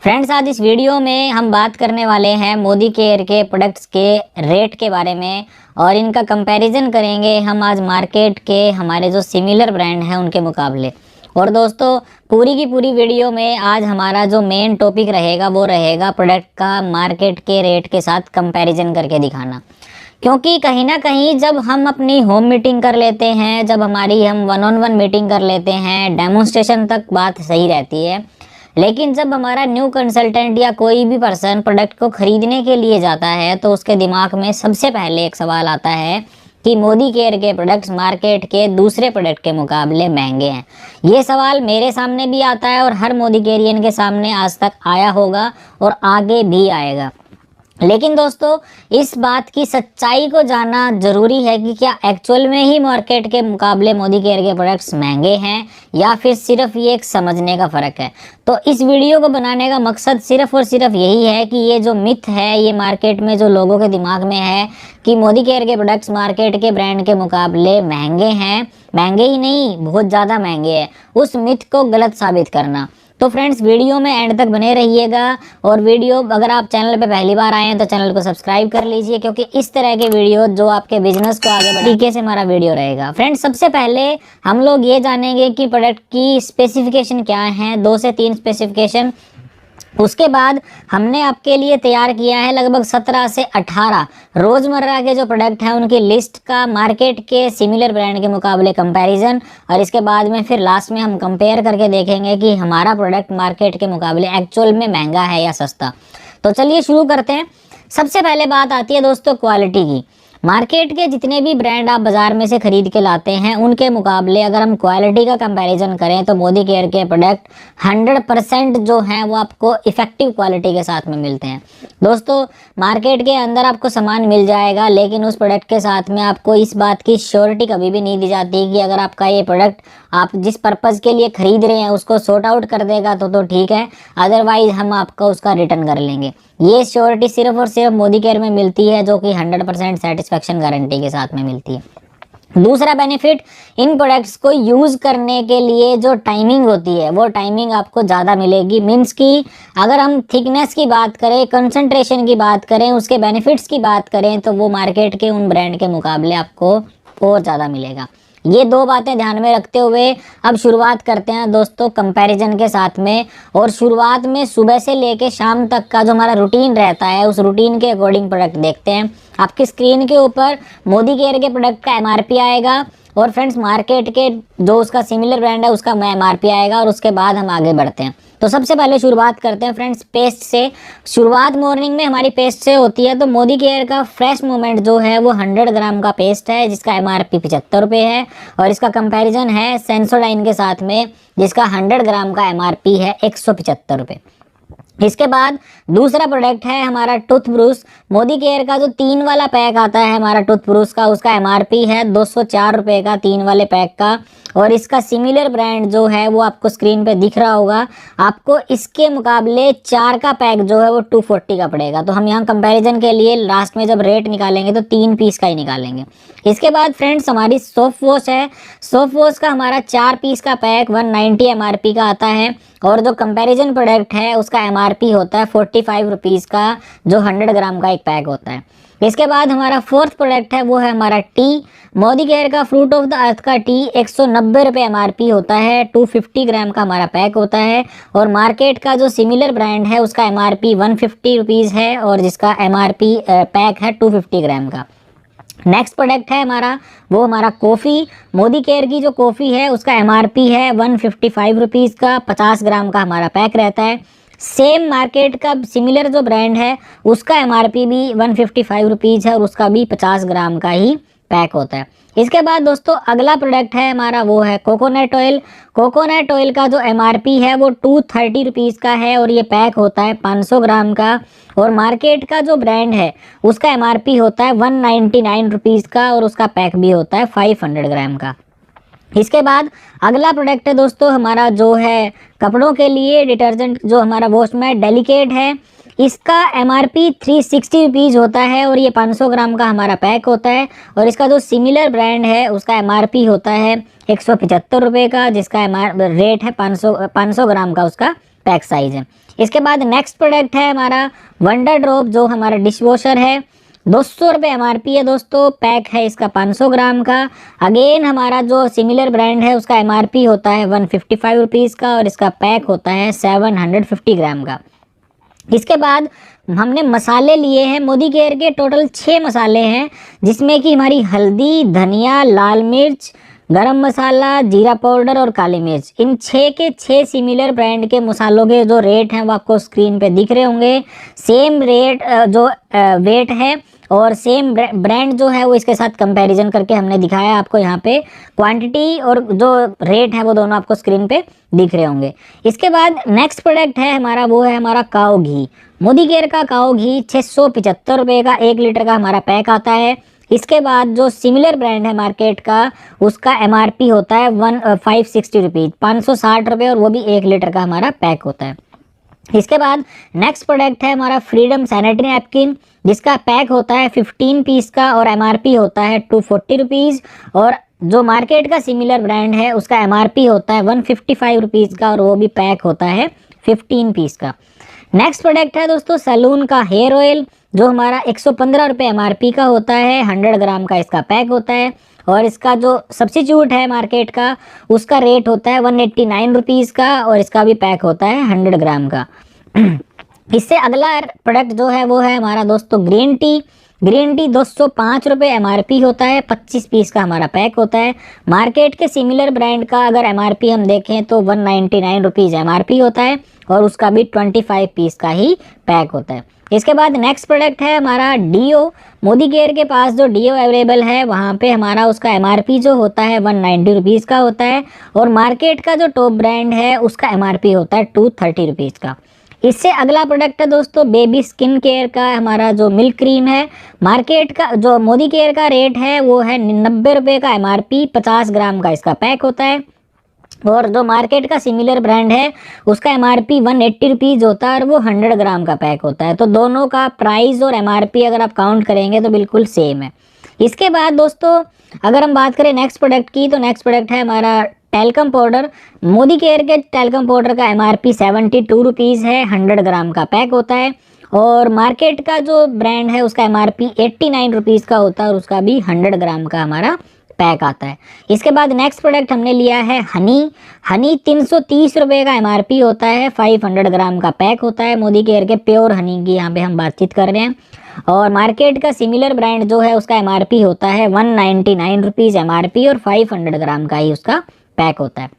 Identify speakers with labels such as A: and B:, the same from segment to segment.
A: Friends, आज इस video में हम बात करने वाले हैं मोदी केयर के प्रोडक्ट्स के रेट के बारे में और इनका कंपैरिजन करेंगे हम आज मार्केट के हमारे जो सिमिलर ब्रांड हैं उनके मुकाबले। और दोस्तों, पूरी की पूरी वीडियो में आज हमारा जो मेन टॉपिक रहेगा वो रहेगा प्रोडक्ट का मार्केट के रेट के साथ कंपैरिजन करके दिखाना। क्योंकि कहीं ना कहीं जब हम अपनी होम मीटिंग कर लेते हैं, जब हमारी हम 1-on-1 मीटिंग कर लेते हैं, डेमोन्स्ट्रेशन तक बात सही रहती है, लेकिन जब हमारा न्यू कंसल्टेंट या कोई भी पर्सन प्रोडक्ट को खरीदने के लिए जाता है तो उसके दिमाग में सबसे पहले एक सवाल आता है कि मोदी केयर के प्रोडक्ट्स मार्केट के दूसरे प्रोडक्ट के मुकाबले महंगे हैं। ये सवाल मेरे सामने भी आता है और हर मोदी केयरियन के सामने आज तक आया होगा और आगे भी आएगा। लेकिन दोस्तों, इस बात की सच्चाई को जानना ज़रूरी है कि क्या एक्चुअल में ही मार्केट के मुकाबले मोदी केयर के प्रोडक्ट्स महंगे हैं या फिर सिर्फ ये एक समझने का फ़र्क है। तो इस वीडियो को बनाने का मकसद सिर्फ और सिर्फ यही है कि ये जो मिथ है, ये मार्केट में जो लोगों के दिमाग में है कि मोदी केयर के प्रोडक्ट्स मार्केट के ब्रांड के मुकाबले महंगे हैं, महंगे ही नहीं बहुत ज़्यादा महंगे हैं, उस मिथ को गलत साबित करना। तो फ्रेंड्स, वीडियो में एंड तक बने रहिएगा और वीडियो अगर आप चैनल पे पहली बार आए हैं तो चैनल को सब्सक्राइब कर लीजिए, क्योंकि इस तरह के वीडियो जो आपके बिजनेस को आगे बढ़ाने तरीके से हमारा वीडियो रहेगा। फ्रेंड्स, सबसे पहले हम लोग ये जानेंगे कि प्रोडक्ट की स्पेसिफिकेशन क्या है, 2 से 3 स्पेसिफिकेशन। उसके बाद हमने आपके लिए तैयार किया है लगभग 17 से 18 रोज़मर्रा के जो प्रोडक्ट हैं उनकी लिस्ट का मार्केट के सिमिलर ब्रांड के मुकाबले कंपैरिजन। और इसके बाद में फिर लास्ट में हम कंपेयर करके देखेंगे कि हमारा प्रोडक्ट मार्केट के मुकाबले एक्चुअल में महंगा है या सस्ता। तो चलिए शुरू करते हैं। सबसे पहले बात आती है दोस्तों क्वालिटी की। मार्केट के जितने भी ब्रांड आप बाज़ार में से ख़रीद के लाते हैं उनके मुकाबले अगर हम क्वालिटी का कंपैरिजन करें तो मोदी केयर के प्रोडक्ट 100% जो हैं वो आपको इफ़ेक्टिव क्वालिटी के साथ में मिलते हैं। दोस्तों, मार्केट के अंदर आपको सामान मिल जाएगा, लेकिन उस प्रोडक्ट के साथ में आपको इस बात की श्योरिटी कभी भी नहीं दी जाती कि अगर आपका ये प्रोडक्ट आप जिस पर्पज़ के लिए ख़रीद रहे हैं उसको सॉर्ट आउट कर देगा तो ठीक है, अदरवाइज़ हम आपका उसका रिटर्न कर लेंगे। ये श्योरिटी सिर्फ और सिर्फ मोदी केयर में मिलती है, जो कि 100% सेटिस्फेक्शन गारंटी के साथ में मिलती है। दूसरा बेनिफिट, इन प्रोडक्ट्स को यूज़ करने के लिए जो टाइमिंग होती है वो टाइमिंग आपको ज़्यादा मिलेगी। मीन्स कि अगर हम थिकनेस की बात करें, कंसंट्रेशन की बात करें, उसके बेनिफिट्स की बात करें तो वो मार्केट के उन ब्रांड के मुकाबले आपको और ज़्यादा मिलेगा। ये 2 बातें ध्यान में रखते हुए अब शुरुआत करते हैं दोस्तों कंपैरिजन के साथ में। और शुरुआत में सुबह से लेके शाम तक का जो हमारा रूटीन रहता है उस रूटीन के अकॉर्डिंग प्रोडक्ट देखते हैं। आपकी स्क्रीन के ऊपर मोदी केयर के प्रोडक्ट का MRP आएगा और फ्रेंड्स मार्केट के जो उसका सिमिलर ब्रांड है उसका MRP आएगा और उसके बाद हम आगे बढ़ते हैं। तो सबसे पहले शुरुआत करते हैं फ्रेंड्स पेस्ट से। शुरुआत मॉर्निंग में हमारी पेस्ट से होती है। तो मोदी केयर का फ्रेश मूवमेंट जो है वो 100 ग्राम का पेस्ट है जिसका MRP 75 रुपये है और इसका कंपैरिजन है सेंसोडाइन के साथ में जिसका 100 ग्राम का MRP है 175 रुपये। इसके बाद दूसरा प्रोडक्ट है हमारा टूथब्रश। मोदी केयर का जो 3 वाला पैक आता है हमारा टूथब्रश का, उसका MRP है 204 रुपये का 3 वाले पैक का। और इसका सिमिलर ब्रांड जो है वो आपको स्क्रीन पे दिख रहा होगा। आपको इसके मुकाबले 4 का पैक जो है वो 240 का पड़ेगा। तो हम यहाँ कंपैरिजन के लिए लास्ट में जब रेट निकालेंगे तो 3 पीस का ही निकालेंगे। इसके बाद फ्रेंड्स हमारी सॉफ्ट वॉश है। सॉफ्ट वॉश का हमारा 4 पीस का पैक 190 MRP का आता है और जो कंपैरिजन प्रोडक्ट है उसका MRP होता है 45 रुपीज़ का, जो 100 ग्राम का एक पैक होता है। इसके बाद हमारा 4th प्रोडक्ट है वो है हमारा टी। मोदी केयर का फ्रूट ऑफ द अर्थ का टी 190 रुपये MRP होता है, 250 ग्राम का हमारा पैक होता है। और मार्केट का जो सिमिलर ब्रांड है उसका MRP 150 रुपीज़ है और जिसका MRP पैक है 250 ग्राम का। नेक्स्ट प्रोडक्ट है हमारा वो हमारा कॉफ़ी। मोदी केयर की जो कॉफ़ी है उसका MRP है 155 रुपीज़ का, 50 ग्राम का हमारा पैक रहता है। सेम मार्केट का सिमिलर जो ब्रांड है उसका MRP भी 155 रुपीज़ है और उसका भी 50 ग्राम का ही पैक होता है। इसके बाद दोस्तों अगला प्रोडक्ट है हमारा वो है कोकोनट ऑयल। कोकोनट ऑयल का जो MRP है वो 230 रुपीज़ का है और ये पैक होता है 500 ग्राम का। और मार्केट का जो ब्रांड है उसका MRP होता है 199 रुपीज़ का और उसका पैक भी होता है 500 ग्राम का। इसके बाद अगला प्रोडक्ट है दोस्तों हमारा जो है कपड़ों के लिए डिटर्जेंट, जो हमारा वॉशमेट डेलिकेट है। इसका MRP 360 रुपीज़ होता है और ये 500 ग्राम का हमारा पैक होता है। और इसका जो सिमिलर ब्रांड है उसका MRP होता है 175 रुपये का, जिसका रेट है 500 ग्राम का उसका पैक साइज है। इसके बाद नेक्स्ट प्रोडक्ट है हमारा वंडर ड्रॉप, जो हमारा डिश वॉशर है। 200 रुपये MRP है दोस्तों, पैक है इसका 500 ग्राम का। अगेन हमारा जो सिमिलर ब्रांड है उसका MRP होता है 155 रुपीज़ का और इसका पैक होता है 750 ग्राम का। इसके बाद हमने मसाले लिए हैं मोदी केयर के, टोटल 6 मसाले हैं, जिसमें कि हमारी हल्दी, धनिया, लाल मिर्च, गरम मसाला, जीरा पाउडर और काली मिर्च। इन 6 के 6 सिमिलर ब्रांड के मसालों के जो रेट हैं वो आपको स्क्रीन पे दिख रहे होंगे। सेम रेट जो वेट है और सेम ब्रांड जो है वो इसके साथ कंपैरिजन करके हमने दिखाया आपको यहाँ पे। क्वांटिटी और जो रेट है वो दोनों आपको स्क्रीन पे दिख रहे होंगे। इसके बाद नेक्स्ट प्रोडक्ट है हमारा, वो है हमारा काओ घी। मोदी केयर का काओ घी 675 रुपये का 1 लीटर का हमारा पैक आता है। इसके बाद जो सिमिलर ब्रांड है मार्केट का उसका MRP होता है 560 रुपीज़, 560 रुपये, और वो भी 1 लीटर का हमारा पैक होता है। इसके बाद नेक्स्ट प्रोडक्ट है हमारा फ्रीडम सैनिटरी नैपकिन, जिसका पैक होता है 15 पीस का और MRP होता है 240 रुपीज़, और जो मार्केट का सिमिलर ब्रांड है उसका MRP होता है 155 रुपीज़ का और वो भी पैक होता है 15 पीस का। नेक्स्ट प्रोडक्ट है दोस्तों सैलून का हेयर ऑयल, जो हमारा 115 रुपये MRP का होता है, 100 ग्राम का इसका पैक होता है, और इसका जो सब्स्टिट्यूट है मार्केट का उसका रेट होता है 189 रुपीज़ का और इसका भी पैक होता है 100 ग्राम का। इससे अगला प्रोडक्ट जो है वो है हमारा दोस्तों ग्रीन टी। ग्रीन टी 205 रुपये MRP होता है, 25 पीस का हमारा पैक होता है। मार्केट के सिमिलर ब्रांड का अगर MRP हम देखें तो 199 रुपीज़ MRP होता है और उसका भी 25 पीस का ही पैक होता है। इसके बाद नेक्स्ट प्रोडक्ट है हमारा डीओ। मोदी केयर के पास जो डीओ अवेलेबल है वहाँ पे हमारा उसका MRP जो होता है 190 रुपीज़ का होता है, और मार्केट का जो टॉप ब्रांड है उसका MRP होता है 230 रुपीज़ का। इससे अगला प्रोडक्ट है दोस्तों बेबी स्किन केयर का हमारा जो मिल्क क्रीम है। मार्केट का जो मोदी केयर का रेट है वो है 90 रुपये का MRP, 50 ग्राम का इसका पैक होता है, और जो मार्केट का सिमिलर ब्रांड है उसका MRP 180 रुपीज़ होता है और वो 100 ग्राम का पैक होता है। तो दोनों का प्राइस और MRP अगर आप काउंट करेंगे तो बिल्कुल सेम है। इसके बाद दोस्तों अगर हम बात करें नेक्स्ट प्रोडक्ट की, तो नेक्स्ट प्रोडक्ट है हमारा टैल्कम पाउडर। मोदी केयर के टैल्कम पाउडर का MRP 72 रुपीज़ है, 100 ग्राम का पैक होता है, और मार्केट का जो ब्रांड है उसका MRP 89 रुपीज़ का होता है और उसका भी 100 ग्राम का हमारा पैक आता है। इसके बाद नेक्स्ट प्रोडक्ट हमने लिया है हनी। हनी 330 रुपये का MRP होता है, 500 ग्राम का पैक होता है। मोदी केयर के प्योर हनी की यहाँ पे हम बातचीत कर रहे हैं, और मार्केट का सिमिलर ब्रांड जो है उसका MRP होता है 199 रुपीज़ MRP और 500 ग्राम का ही उसका पैक होता है।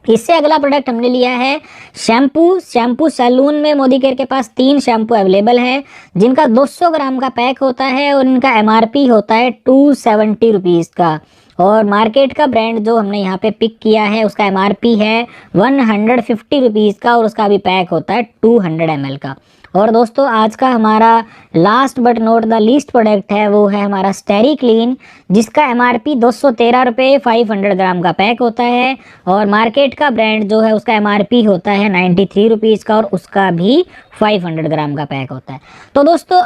A: इससे अगला प्रोडक्ट हमने लिया है शैम्पू सैलून में मोदी केयर के पास 3 शैम्पू अवेलेबल है, जिनका 200 ग्राम का पैक होता है और इनका MRP होता है 270 रुपीज़ का, और मार्केट का ब्रांड जो हमने यहाँ पे पिक किया है उसका MRP है 150 रुपीज़ का और उसका भी पैक होता है 200 ml का। और दोस्तों आज का हमारा last but not the least product है वो है हमारा स्टेरी क्लीन, जिसका MRP 213 रुपये, 500 ग्राम का पैक होता है, और मार्केट का ब्रांड जो है उसका MRP होता है 93 रुपीज़ का और उसका भी 500 ग्राम का पैक होता है। तो दोस्तों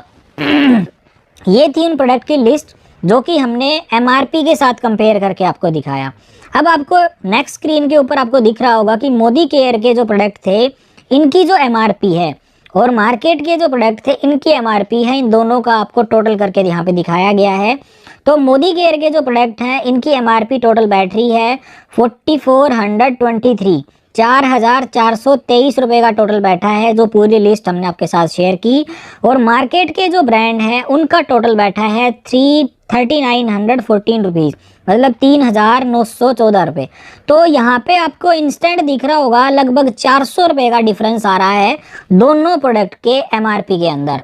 A: ये थी उन प्रोडक्ट की लिस्ट जो कि हमने MRP के साथ कंपेयर करके आपको दिखाया। अब आपको नेक्स्ट स्क्रीन के ऊपर आपको दिख रहा होगा कि मोदी केयर के जो प्रोडक्ट थे इनकी जो MRP है और मार्केट के जो प्रोडक्ट थे इनकी MRP है, इन दोनों का आपको टोटल करके यहाँ पे दिखाया गया है। तो मोदी केयर के जो प्रोडक्ट हैं इनकी MRP टोटल बैटरी है 4423, 4423 रुपये का टोटल बैठा है, जो पूरी लिस्ट हमने आपके साथ शेयर की। और मार्केट के जो ब्रांड हैं उनका टोटल बैठा है 3914 रुपीज़, मतलब 3914 रुपये। तो यहाँ पे आपको इंस्टेंट दिख रहा होगा लगभग 400 रुपये का डिफरेंस आ रहा है दोनों प्रोडक्ट के MRP के अंदर।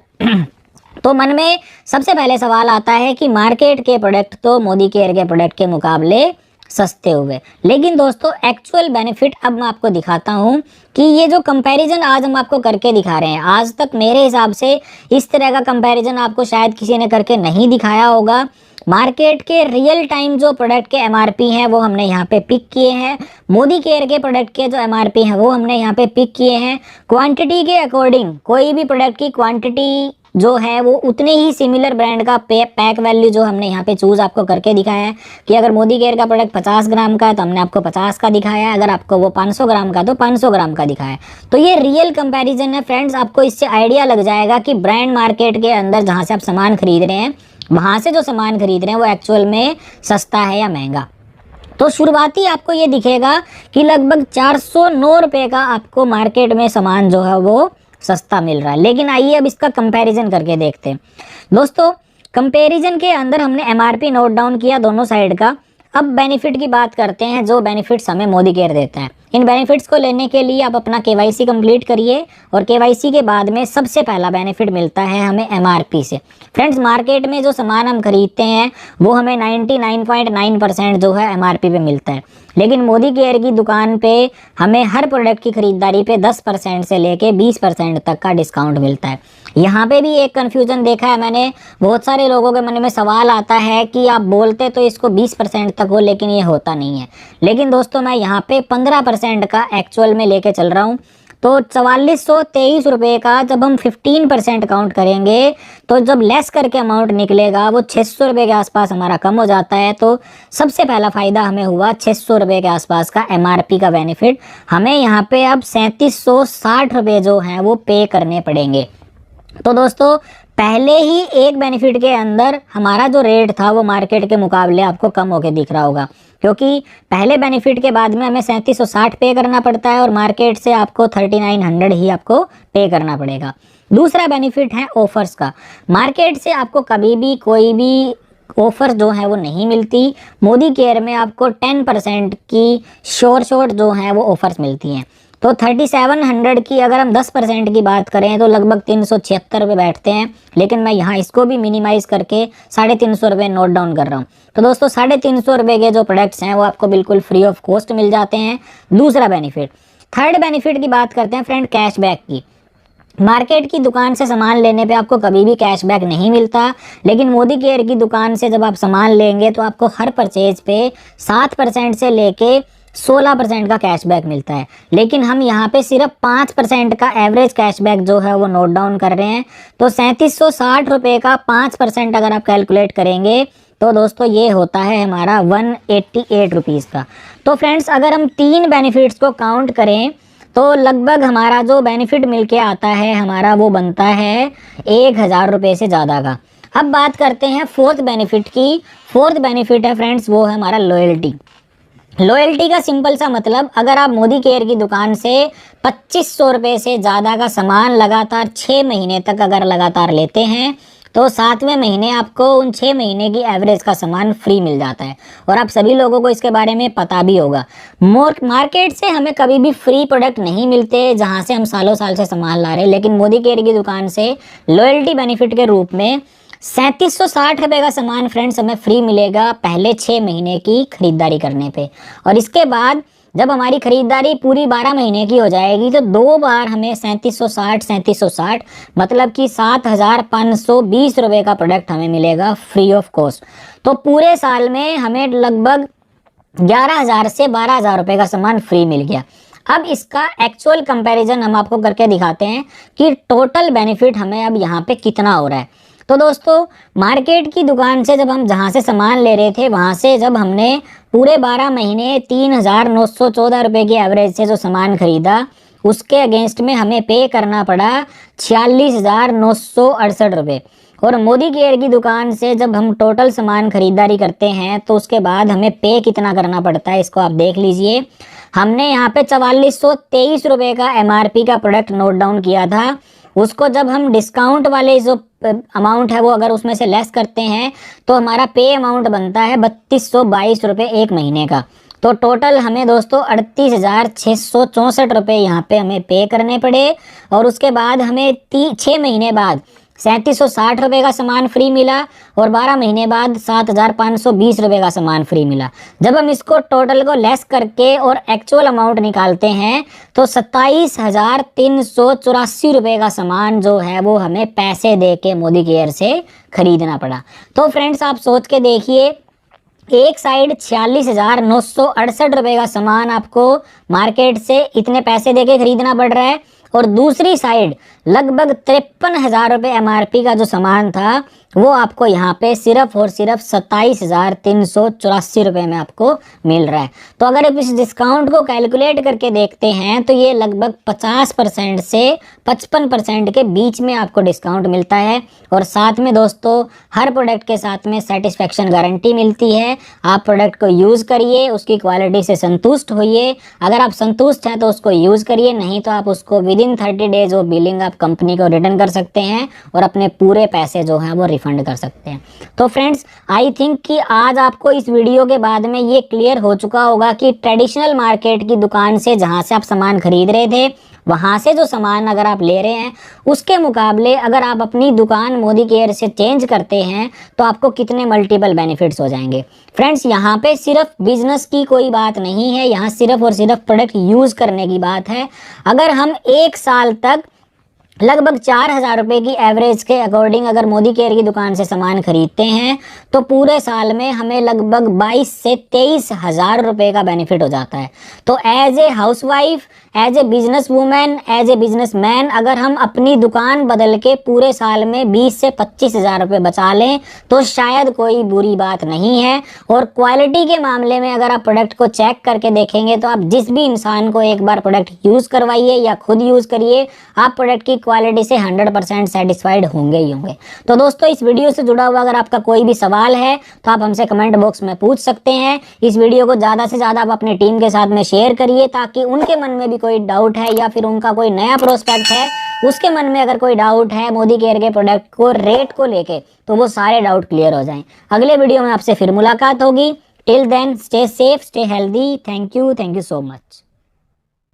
A: तो मन में सबसे पहले सवाल आता है कि मार्केट के प्रोडक्ट तो मोदी केयर के प्रोडक्ट के मुकाबले सस्ते हुए, लेकिन दोस्तों एक्चुअल बेनिफिट अब मैं आपको दिखाता हूँ कि ये जो कंपैरिजन आज हम आपको करके दिखा रहे हैं, आज तक मेरे हिसाब से इस तरह का कंपैरिजन आपको शायद किसी ने करके नहीं दिखाया होगा। मार्केट के रियल टाइम जो प्रोडक्ट के MRP हैं वो हमने यहाँ पे पिक किए हैं, मोदी केयर के प्रोडक्ट के जो MRP हैं वो हमने यहाँ पे पिक किए हैं। क्वांटिटी के अकॉर्डिंग कोई भी प्रोडक्ट की क्वांटिटी जो है वो उतने ही सिमिलर ब्रांड का पैक वैल्यू जो हमने यहाँ पे चूज आपको करके दिखाया है कि अगर मोदी केयर का प्रोडक्ट 50 ग्राम का है तो हमने आपको 50 का दिखाया है, अगर आपको वो 500 ग्राम का तो 500 ग्राम का दिखाया है। तो ये रियल कंपैरिजन है फ्रेंड्स, आपको इससे आइडिया लग जाएगा कि ब्रांड मार्केट के अंदर जहाँ से आप सामान खरीद रहे हैं, वहाँ से जो सामान खरीद रहे हैं वो एक्चुअल में सस्ता है या महंगा। तो शुरुआती आपको ये दिखेगा कि लगभग 409 रुपये का आपको मार्केट में सामान जो है वो सस्ता मिल रहा है। लेकिन आइए अब इसका कंपैरिजन करके देखते हैं। दोस्तों कंपैरिजन के अंदर हमने एमआरपी नोट डाउन किया दोनों साइड का। अब बेनिफिट की बात करते हैं, जो बेनिफिट्स हमें मोदी केयर देता है। इन बेनिफिट्स को लेने के लिए आप अपना केवाईसी कंप्लीट करिए और केवाईसी के बाद में सबसे पहला बेनिफिट मिलता है हमें एमआरपी से। फ्रेंड्स मार्केट में जो सामान हम खरीदते हैं वो हमें 99.9% जो है एमआरपी पे मिलता है, लेकिन मोदी केयर की दुकान पे हमें हर प्रोडक्ट की खरीदारी पे 10% से लेके 20% तक का डिस्काउंट मिलता है। यहाँ पे भी एक कन्फ्यूजन देखा है मैंने, बहुत सारे लोगों के मन में सवाल आता है कि आप बोलते तो इसको 20% तक हो लेकिन ये होता नहीं है। लेकिन दोस्तों मैं यहाँ पे 15% का एक्चुअल में लेके चल रहा हूँ। तो 4423 रुपये का जब हम 15% काउंट करेंगे तो जब लेस करके अमाउंट निकलेगा वो 600 रुपये के आसपास हमारा कम हो जाता है। तो सबसे पहला फ़ायदा हमें हुआ 600 रुपये के आसपास का एमआरपी का बेनिफिट। हमें यहाँ पे अब 3760 रुपये जो हैं वो पे करने पड़ेंगे। तो दोस्तों पहले ही एक बेनिफिट के अंदर हमारा जो रेट था वो मार्केट के मुकाबले आपको कम होके दिख रहा होगा, क्योंकि पहले बेनिफिट के बाद में हमें 3760 पे करना पड़ता है और मार्केट से आपको 3900 ही आपको पे करना पड़ेगा। दूसरा बेनिफिट है ऑफर्स का। मार्केट से आपको कभी भी कोई भी ऑफर जो है वो नहीं मिलती। मोदी केयर में आपको 10% की शॉर्ट जो है वो ऑफर्स मिलती हैं। तो 3700 की अगर हम 10% की बात करें तो लगभग 376 रुपये बैठते हैं, लेकिन मैं यहाँ इसको भी मिनिमाइज करके 350 रुपये नोट डाउन कर रहा हूँ। तो दोस्तों 350 रुपये के जो प्रोडक्ट्स हैं वो आपको बिल्कुल फ्री ऑफ कॉस्ट मिल जाते हैं। दूसरा बेनिफिट, थर्ड बेनिफिट की बात करते हैं फ्रेंड कैशबैक की। मार्केट की दुकान से सामान लेने पे आपको कभी भी कैशबैक नहीं मिलता, लेकिन मोदी केयर की दुकान से जब आप सामान लेंगे तो आपको हर परचेज पे 7% से लेके 16% का कैशबैक मिलता है। लेकिन हम यहाँ पे सिर्फ 5% का एवरेज कैशबैक जो है वो नोट डाउन कर रहे हैं। तो 3760 रुपये का 5% अगर आप कैलकुलेट करेंगे तो दोस्तों ये होता है हमारा 188 रुपीज़ का। तो फ्रेंड्स अगर हम तीन बेनिफिट्स को काउंट करें तो लगभग हमारा जो बेनिफिट मिलके आता है हमारा वो बनता है 1000 रुपये से ज़्यादा का। अब बात करते हैं फोर्थ बेनिफिट की। फोर्थ बेनिफिट है फ्रेंड्स वो है हमारा लॉयल्टी। लॉयल्टी का सिंपल सा मतलब, अगर आप मोदी केयर की दुकान से 2500 रुपये से ज़्यादा का सामान लगातार 6 महीने तक अगर लगातार लेते हैं तो 7वें महीने आपको उन 6 महीने की एवरेज का सामान फ्री मिल जाता है। और आप सभी लोगों को इसके बारे में पता भी होगा। मार्केट से हमें कभी भी फ्री प्रोडक्ट नहीं मिलते जहां से हम सालों साल से सामान ला रहे हैं, लेकिन मोदी केयर की दुकान से लॉयल्टी बेनिफिट के रूप में 3760 रुपये का सामान फ्रेंड्स हमें फ्री मिलेगा पहले 6 महीने की खरीदारी करने पे। और इसके बाद जब हमारी खरीदारी पूरी 12 महीने की हो जाएगी तो 2 बार हमें 3760 मतलब कि 7520 रुपये का प्रोडक्ट हमें मिलेगा फ्री ऑफ कॉस्ट। तो पूरे साल में हमें लगभग 11000 से 12000 रुपये का सामान फ्री मिल गया। अब इसका एक्चुअल कंपैरिजन हम आपको करके दिखाते हैं कि टोटल बेनिफिट हमें अब यहाँ पे कितना हो रहा है। तो दोस्तों मार्केट की दुकान से जब हम जहाँ से सामान ले रहे थे वहाँ से जब हमने पूरे 12 महीने 3914 रुपये की एवरेज से जो सामान खरीदा उसके अगेंस्ट में हमें पे करना पड़ा 46,968 रुपये। और मोदी केयर की दुकान से जब हम टोटल सामान खरीदारी करते हैं तो उसके बाद हमें पे कितना करना पड़ता है इसको आप देख लीजिए। हमने यहाँ पे 4423 रुपये का एमआरपी का प्रोडक्ट नोट डाउन किया था। उसको जब हम डिस्काउंट वाले जो अमाउंट है वो अगर उसमें से लेस करते हैं तो हमारा पे अमाउंट बनता है 3222 रुपये एक महीने का। तो टोटल हमें दोस्तों 38,664 रुपये यहाँ पे हमें पे करने पड़े। और उसके बाद हमें 6 महीने बाद 3760 रुपये का सामान फ्री मिला और 12 महीने बाद 7520 रुपये का सामान फ्री मिला। जब हम इसको टोटल को लेस करके और एक्चुअल अमाउंट निकालते हैं तो 27,384 रुपये का सामान जो है वो हमें पैसे दे के मोदी केयर से खरीदना पड़ा। तो फ्रेंड्स आप सोच के देखिए, एक साइड 46,968 रुपये का सामान आपको मार्केट से इतने पैसे दे के खरीदना पड़ रहा है और दूसरी साइड लगभग 53,000 रुपये MRP का जो सामान था वो आपको यहाँ पे सिर्फ और सिर्फ 27,384 रुपये में आपको मिल रहा है। तो अगर आप इस डिस्काउंट को कैलकुलेट करके देखते हैं तो ये लगभग 50% से 55% के बीच में आपको डिस्काउंट मिलता है। और साथ में दोस्तों हर प्रोडक्ट के साथ में सेटिस्फेक्शन गारंटी मिलती है। आप प्रोडक्ट को यूज़ करिए, उसकी क्वालिटी से संतुष्ट होइए। अगर आप संतुष्ट हैं तो उसको यूज़ करिए, नहीं तो आप उसको विदिन 30 डेज ऑफ बिलिंग आप कंपनी को रिटर्न कर सकते हैं और अपने पूरे पैसे जो हैं वो रिफंड कर सकते हैं। तो फ्रेंड्स आई थिंक कि आज आपको इस वीडियो के बाद में ये क्लियर हो चुका होगा कि ट्रेडिशनल मार्केट की दुकान से जहाँ से आप सामान खरीद रहे थे वहाँ से जो सामान अगर आप ले रहे हैं उसके मुकाबले अगर आप अपनी दुकान मोदी केयर से चेंज करते हैं तो आपको कितने मल्टीपल बेनिफिट्स हो जाएंगे। फ्रेंड्स यहाँ पे सिर्फ बिजनेस की कोई बात नहीं है, यहाँ सिर्फ और सिर्फ प्रोडक्ट यूज़ करने की बात है। अगर हम 1 साल तक लगभग 4,000 रुपये की एवरेज के अकॉर्डिंग अगर मोदी केयर की दुकान से सामान खरीदते हैं तो पूरे साल में हमें लगभग 22 से 23,000 रुपये का बेनिफिट हो जाता है। तो as a housewife, as a business women, as a business man अगर हम अपनी दुकान बदल के पूरे साल में 20 से 25,000 रुपये बचा लें तो शायद कोई बुरी बात नहीं है। और क्वालिटी के मामले में अगर आप प्रोडक्ट को चेक करके देखेंगे तो आप जिस भी इंसान को एक बार प्रोडक्ट यूज़ करवाइए या खुद यूज़ करिए, आप प्रोडक्ट की क्वालिटी से 100% सेटिस्फाइड होंगे ही होंगे। तो दोस्तों इस वीडियो से जुड़ा हुआ अगर आपका कोई भी सवाल है तो आप हमसे कमेंट बॉक्स में पूछ सकते हैं। इस वीडियो को ज़्यादा से ज़्यादा आप अपनी टीम के साथ में शेयर करिए ताकि उनके मन में भी कोई डाउट है या फिर उनका कोई नया प्रोस्पेक्ट है उसके मन में अगर कोई डाउट है मोदी केयर के प्रोडक्ट को रेट को लेके तो वो सारे डाउट क्लियर हो जाएं। अगले वीडियो में आपसे फिर मुलाकात होगी। Till then stay safe, stay healthy. Thank you so much.